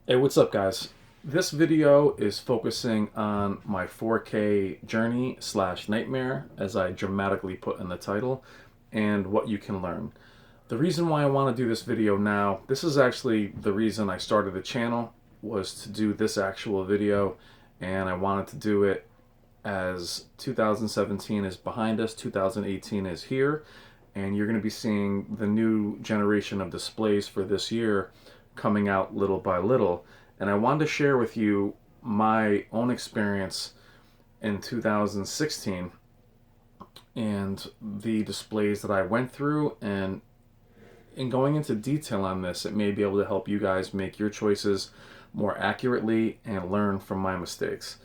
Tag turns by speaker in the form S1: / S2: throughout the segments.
S1: Hey, what's up, guys? This video is focusing on my 4K journey slash nightmare, as I dramatically put in the title, and what you can learn. The reason why I want to do this video now, this is actually the reason I started the channel, was to do this actual video, and I wanted to do it as 2017 is behind us, 2018 is here, and you're going to be seeing the new generation of displays for this year coming out little by little. And I wanted to share with you my own experience in 2016 and the displays that I went through. And in going into detail on this, it may be able to help you guys make your choices more accurately and learn from my mistakes.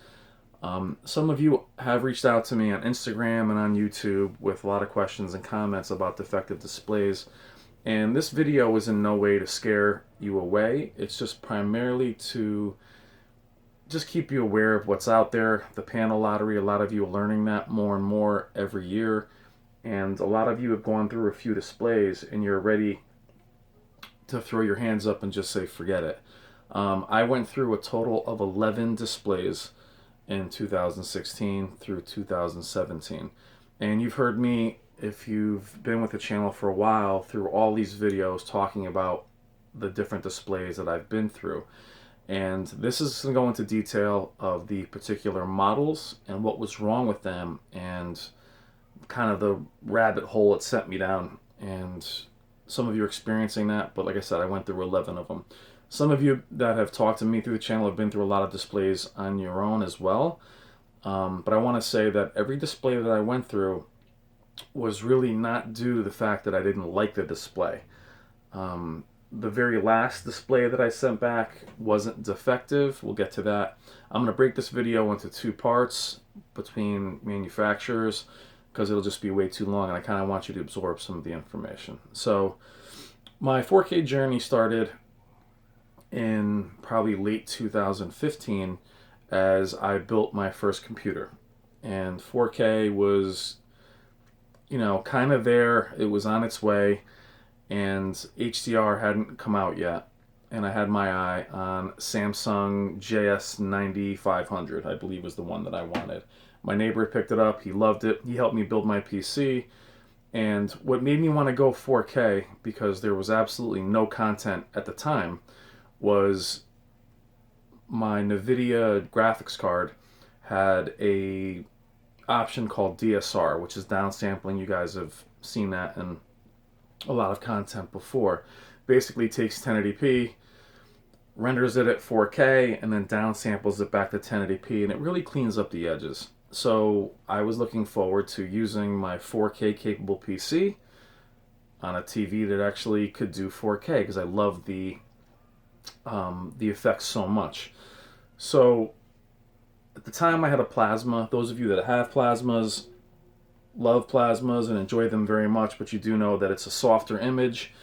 S1: Some of you have reached out to me on Instagram and on YouTube with a lot of questions and comments about defective displays. And this video is in no way to scare you away. It's just primarily to just keep you aware of what's out there. The panel lottery, a lot of you are learning that more and more every year. And a lot of you have gone through a few displays and you're ready to throw your hands up and just say, forget it. I went through a total of 11 displays in 2016 through 2017. And you've heard me, if you've been with the channel for a while, through all these videos talking about the different displays that I've been through. And this is going to go into detail of the particular models and what was wrong with them and kind of the rabbit hole it sent me down. And some of you are experiencing that, but like I said, I went through 11 of them. Some of you that have talked to me through the channel have been through a lot of displays on your own as well. But I want to say that every display that I went through was really not due to the fact that I didn't like the display. The very last display that I sent back wasn't defective. We'll get to that. I'm going to break this video into two parts between manufacturers because it'll just be way too long and I kind of want you to absorb some of the information. So my 4K journey started in probably late 2015 as I built my first computer. And 4K was, kind of there. It was on its way, and HDR hadn't come out yet. And I had my eye on Samsung JS9500, I believe was the one that I wanted. My neighbor picked it up. He loved it. He helped me build my PC. And what made me want to go 4K, because there was absolutely no content at the time, was my NVIDIA graphics card had a option called DSR, which is downsampling. You guys have seen that in a lot of content before. Basically takes 1080p, renders it at 4K, and then downsamples it back to 1080p, and it really cleans up the edges. So I was looking forward to using my 4K capable PC on a TV that actually could do 4K because I love the effects so much. So at the time I had a plasma. Those of you that have plasmas love plasmas and enjoy them very much, but you do know that it's a softer image.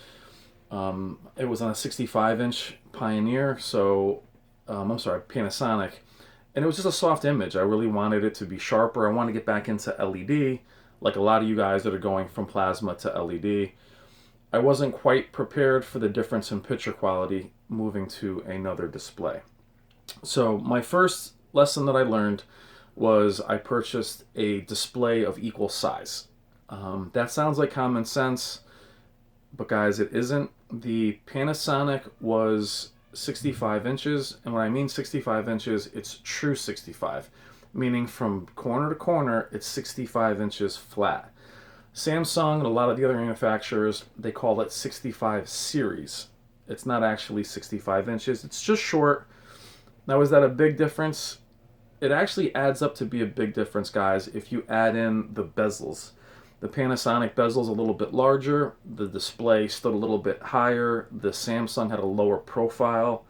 S1: It was on a 65-inch Pioneer, so I'm sorry, Panasonic, and it was just a soft image. I really wanted it to be sharper. I wanted to get back into LED, like a lot of you guys that are going from plasma to LED. I wasn't quite prepared for the difference in picture quality moving to another display. So my first lesson that I learned was I purchased a display of equal size. That sounds like common sense, but guys, it isn't. The Panasonic was 65 inches, and when I mean 65 inches, it's true 65, meaning from corner to corner, it's 65 inches flat. Samsung and a lot of the other manufacturers, they call it 65 series. It's not actually 65 inches. It's just short. Now, is that a big difference? It actually adds up to be a big difference, guys, if you add in the bezels. The Panasonic bezel is a little bit larger. The display stood a little bit higher. The Samsung had a lower profile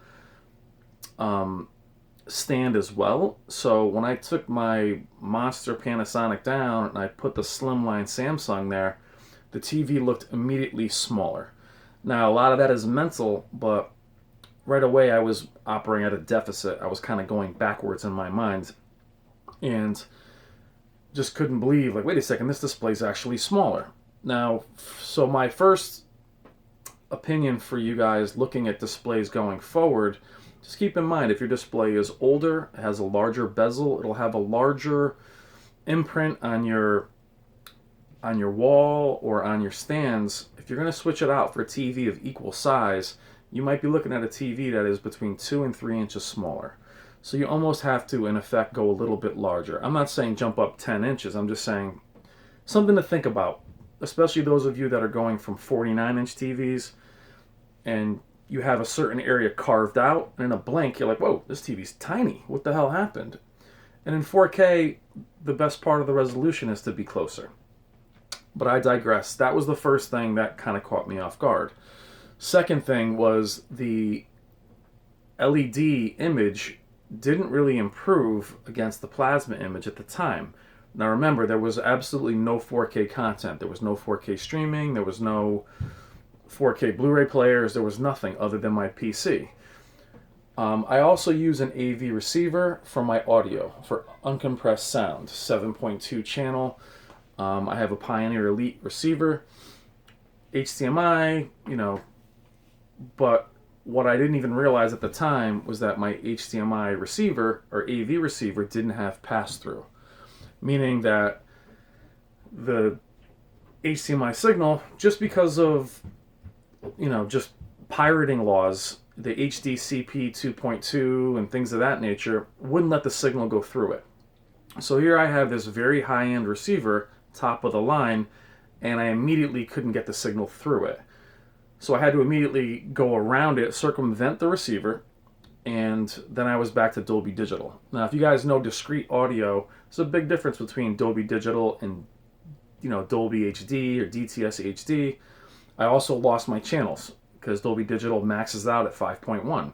S1: stand as well. So when I took my monster Panasonic down and I put the slimline Samsung there, the TV looked immediately smaller. Now, a lot of that is mental, but right away I was operating at a deficit. I was kind of going backwards in my mind and just couldn't believe, like, wait a second, this display is actually smaller. Now, so my first opinion for you guys looking at displays going forward Just keep in mind, if your display is older, it has a larger bezel, it'll have a larger imprint on your wall or on your stands. If you're going to switch it out for a TV of equal size, you might be looking at a TV that is between 2 and 3 inches smaller. So you almost have to, in effect, go a little bit larger. I'm not saying jump up 10 inches. I'm just saying something to think about, especially those of you that are going from 49-inch TVs and you have a certain area carved out, and in a blink, you're like, whoa, this TV's tiny. What the hell happened? And in 4K, the best part of the resolution is to be closer. But I digress. That was the first thing that kind of caught me off guard. Second thing was the LED image didn't really improve against the plasma image at the time. Now remember, there was absolutely no 4K content. There was no 4K streaming. There was no 4K Blu-ray players. There was nothing other than my PC. I also use an AV receiver for my audio, for uncompressed sound, 7.2 channel. I have a Pioneer Elite receiver, HDMI, but what I didn't even realize at the time was that my HDMI receiver or AV receiver didn't have pass-through, meaning that the HDMI signal, just because of, just pirating laws, the HDCP 2.2 and things of that nature, wouldn't let the signal go through it. So here I have this very high-end receiver, top of the line, and I immediately couldn't get the signal through it. So I had to immediately go around it, circumvent the receiver, and then I was back to Dolby Digital. Now, if you guys know discrete audio, there's a big difference between Dolby Digital and Dolby HD or DTS HD. I also lost my channels because Dolby Digital maxes out at 5.1.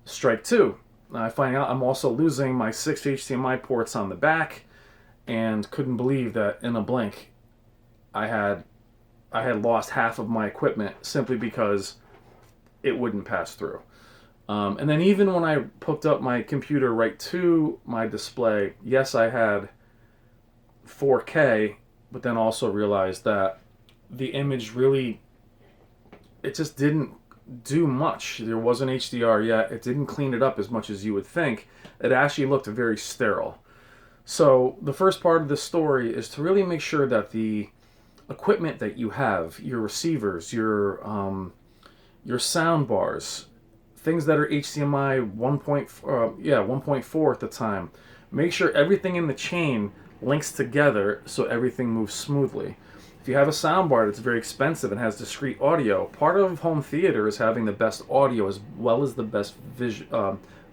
S1: Strike two. I find out I'm also losing my 6 HDMI ports on the back, and couldn't believe that in a blink I had lost half of my equipment simply because it wouldn't pass through. And then even when I hooked up my computer right to my display, yes, I had 4K, but then also realized that the image really, it just didn't do much. There wasn't HDR yet. It didn't clean it up as much as you would think. It actually looked very sterile. So the first part of this story is to really make sure that the equipment that you have, your receivers, your sound bars, things that are HDMI 1.4 at the time, make sure everything in the chain links together so everything moves smoothly. If you have a soundbar that's very expensive and has discrete audio, part of home theater is having the best audio as well as the best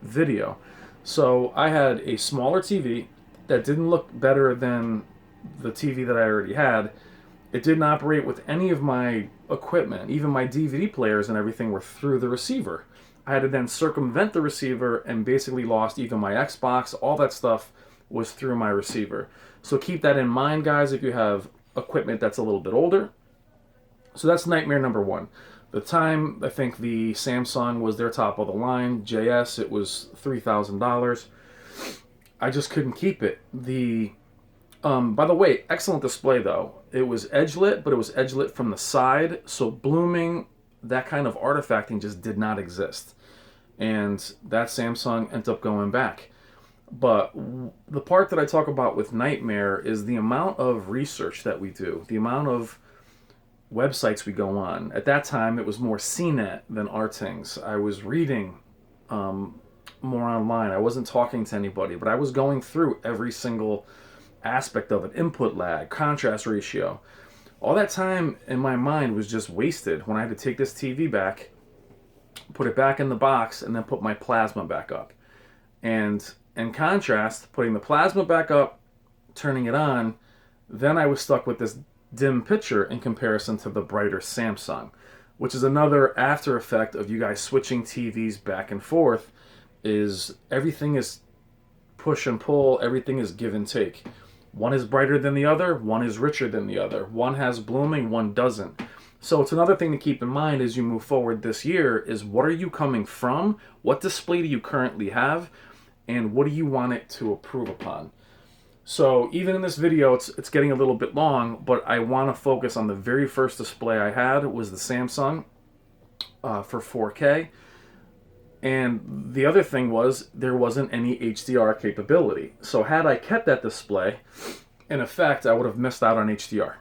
S1: video. So I had a smaller TV that didn't look better than the TV that I already had. It didn't operate with any of my equipment. Even my DVD players and everything were through the receiver. I had to then circumvent the receiver and basically lost even my Xbox. All that stuff was through my receiver. So keep that in mind, guys, if you have equipment that's a little bit older. So that's nightmare number one. The time, I think the Samsung was their top of the line. JS, it was $3,000. I just couldn't keep it. By the way, excellent display though. It was edge lit, but it was edge lit from the side. So blooming, that kind of artifacting just did not exist. And that Samsung ended up going back. But the part that I talk about with Nightmare is the amount of research that we do, the amount of websites we go on. At that time, it was more CNET than Artings. I was reading more online. I wasn't talking to anybody, but I was going through every single aspect of it. Input lag, contrast ratio. All that time in my mind was just wasted when I had to take this TV back, put it back in the box, and then put my plasma back up. And in contrast, putting the plasma back up, turning it on, then I was stuck with this dim picture in comparison to the brighter Samsung, which is another after effect of you guys switching TVs back and forth, is everything is push and pull, everything is give and take. One is brighter than the other, one is richer than the other. One has blooming, one doesn't. So it's another thing to keep in mind as you move forward this year is what are you coming from? What display do you currently have? And what do you want it to improve upon? So even in this video, it's getting a little bit long, but I want to focus on the very first display I had was the Samsung for 4K. And the other thing was there wasn't any HDR capability. So had I kept that display, in effect, I would have missed out on HDR.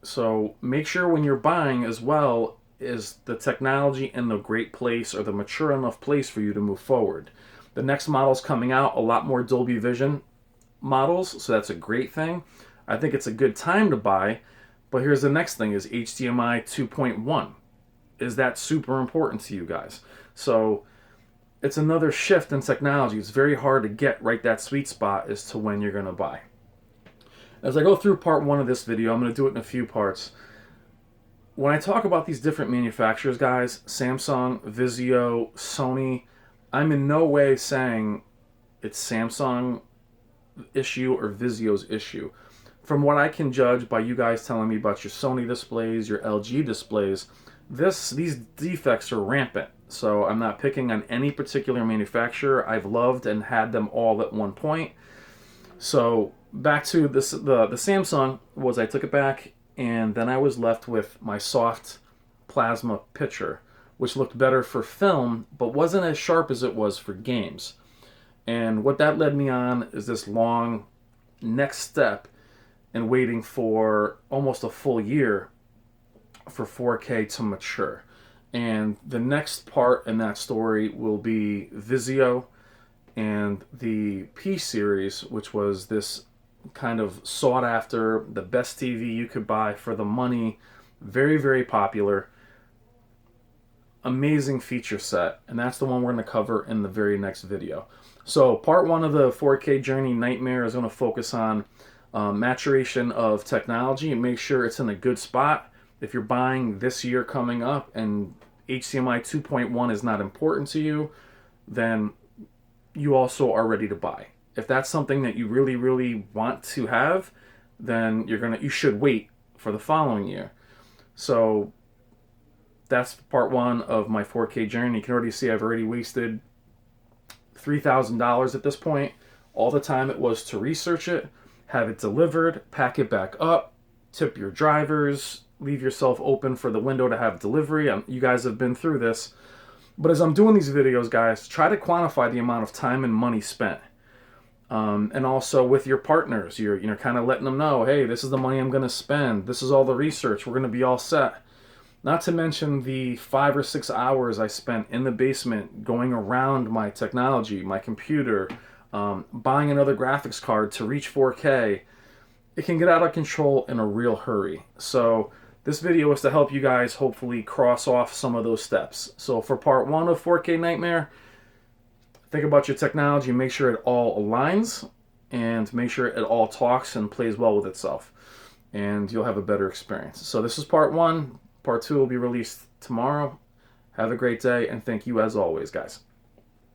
S1: So make sure when you're buying as well, is the technology in the great place or the mature enough place for you to move forward. The next model's coming out, a lot more Dolby Vision models, so that's a great thing. I think it's a good time to buy, but here's the next thing is HDMI 2.1. Is that super important to you guys? So it's another shift in technology. It's very hard to get right that sweet spot as to when you're going to buy. As I go through part one of this video, I'm going to do it in a few parts. When I talk about these different manufacturers, guys, Samsung, Vizio, Sony, I'm in no way saying it's Samsung issue or Vizio's issue. From what I can judge by you guys telling me about your Sony displays, your LG displays, these defects are rampant. So I'm not picking on any particular manufacturer. I've loved and had them all at one point. So back to this, the Samsung was I took it back, and then I was left with my soft plasma picture, which looked better for film, but wasn't as sharp as it was for games. And what that led me on is this long next step in waiting for almost a full year for 4K to mature. And the next part in that story will be Vizio and the P series, which was this kind of sought after, the best TV you could buy for the money, very, very popular, amazing feature set, and that's the one we're going to cover in the very next video. So part one of the 4K journey nightmare is going to focus on maturation of technology and make sure it's in a good spot. If you're buying this year coming up and HDMI 2.1 is not important to you, then you also are ready to buy. If that's something that you really, really want to have, then you should wait for the following year. So that's part one of my 4K journey. You can already see I've already wasted $3,000 at this point. All the time it was to research it, have it delivered, pack it back up, tip your drivers, leave yourself open for the window to have delivery. You guys have been through this. But as I'm doing these videos, guys, try to quantify the amount of time and money spent. And also with your partners, you're kind of letting them know, hey, this is the money I'm going to spend. This is all the research. We're going to be all set. Not to mention the 5 or 6 hours I spent in the basement going around my technology, my computer, buying another graphics card to reach 4K. It can get out of control in a real hurry. So this video is to help you guys hopefully cross off some of those steps. So for part one of 4K Nightmare, think about your technology, make sure it all aligns, and make sure it all talks and plays well with itself. And you'll have a better experience. So this is part one. Part two will be released tomorrow. Have a great day, and thank you as always, guys.